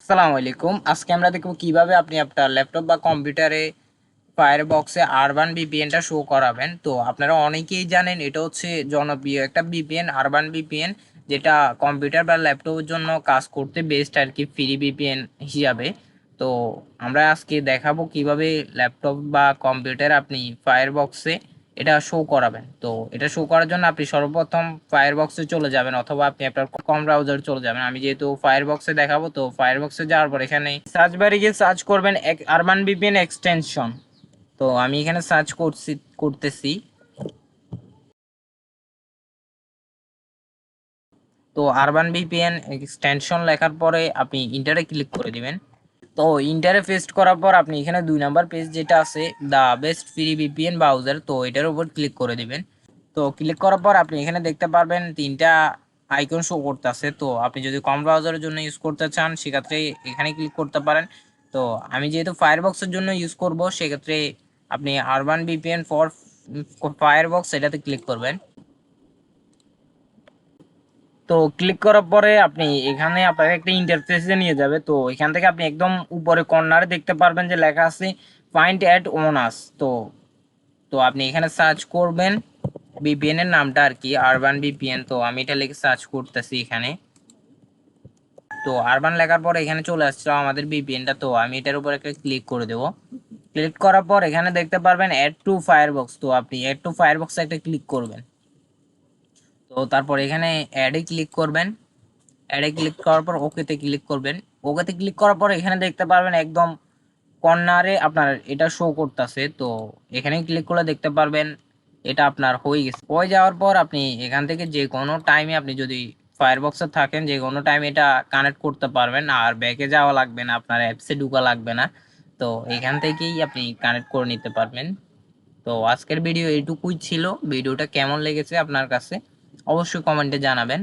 আসসালামু আলাইকুম। আজকে আমরা দেখব কিভাবে আপনি আপনার ল্যাপটপ বা কম্পিউটারে ফায়ারবক্সে আরবান ভিপিএনটা শো করাবেন। তো আপনারা অনেকেই জানেন এটা হচ্ছে জনপ্রিয় একটা ভিপিএন, আরবান ভিপিএন, যেটা কম্পিউটার বা ল্যাপটপের জন্য কাজ করতে বেস্ট আর কি, ফ্রি ভিপিএন হিসাবে। তো আমরা আজকে দেখাবো কিভাবে ল্যাপটপ বা কম্পিউটার আপনি ফায়ারবক্সে এটা শো করাবেন। তো এটা শো করার জন্য আপনি সর্বপ্রথম ফায়ারবক্সে চলে যাবেন, অথবা আপনি আপনার কম ব্রাউজারে চলে যাবেন। আমি যেহেতু ফায়ারবক্সে দেখাবো, তো ফায়ারবক্সে যাওয়ার পর এখানে সার্চ বারে গিয়ে সার্চ করবেন আরবান ভিপিএন এক্সটেনশন। তো আমি এখানে করতেছি। তো আরবান ভিপিএন এক্সটেনশন লেখার পরে আপনি ইন্টারে ক্লিক করে দিবেন। তো ইন্টারে পেস্ট করার পর আপনি এখানে 2 নাম্বার পেজ যেটা আছে, the best free VPN browser, তো এটার উপর ক্লিক করে দিবেন। তো ক্লিক করার পর আপনি এখানে দেখতে পারবেন 3টা আইকন শো করতেছে। তো আপনি যদি কম ব্রাউজারের জন্য ইউজ করতে চান সেক্ষেত্রে এখানে ক্লিক করতে পারেন। তো আমি যেহেতু ফায়ারবক্সের জন্য ইউজ করব, সেক্ষেত্রে আপনি আরবান ভিপিএন ফর ফায়ারবক্স এটাতে ক্লিক করবেন। তো ক্লিক করার পরে আপনি এখানে আপনাকে একটা ইন্টারফেসে নিয়ে যাবে। তো এখান থেকে আপনি একদম উপরে কর্নারে দেখতে পারবেন যে লেখা আছে ফাইন্ড অ্যাট ওন আস। তো তো আপনি এখানে সার্চ করবেন ভিপিএন এর নামটা আর কি, আরবান ভিপিএন। তো আমি এটা লিখে সার্চ করতেছি এখানে। তো আরবান লেখার পর এখানে চলে আসছে আমাদের ভিপিএনটা। তো আমি এটার উপর একটা ক্লিক করে দেবো। ক্লিক করার পর এখানে দেখতে পারবেন অ্যাড টু ফায়ারবক্স। তো আপনি অ্যাড টু ফায়ারবক্সে একটা ক্লিক করবেন। তো তারপর এখানে অ্যাডে ক্লিক করবেন। অ্যাডে ক্লিক করার পর ওকেতে ক্লিক করবেন। ওকেতে ক্লিক করার পর এখানে দেখতে পারবেন একদম কর্নারে আপনার এটা শো করতেছে। তো এখানে ক্লিক করলে দেখতে পারবেন এটা আপনার হয়ে গেছে। হয়ে যাওয়ার পর আপনি এখান থেকে যে কোনো টাইমে, আপনি যদি ফায়ারবক্সে থাকেন, যে কোনো টাইমে এটা কানেক্ট করতে পারবেন, আর ব্যাকে যাওয়া লাগবে না, আপনার অ্যাপসে ঢোকা লাগবে না। তো এখান থেকেই আপনি কানেক্ট করে নিতে পারবেন। তো আজকের ভিডিও এইটুকুই ছিল। ভিডিওটা কেমন লেগেছে আপনার কাছে অবশ্যই কমেন্টে জানাবেন।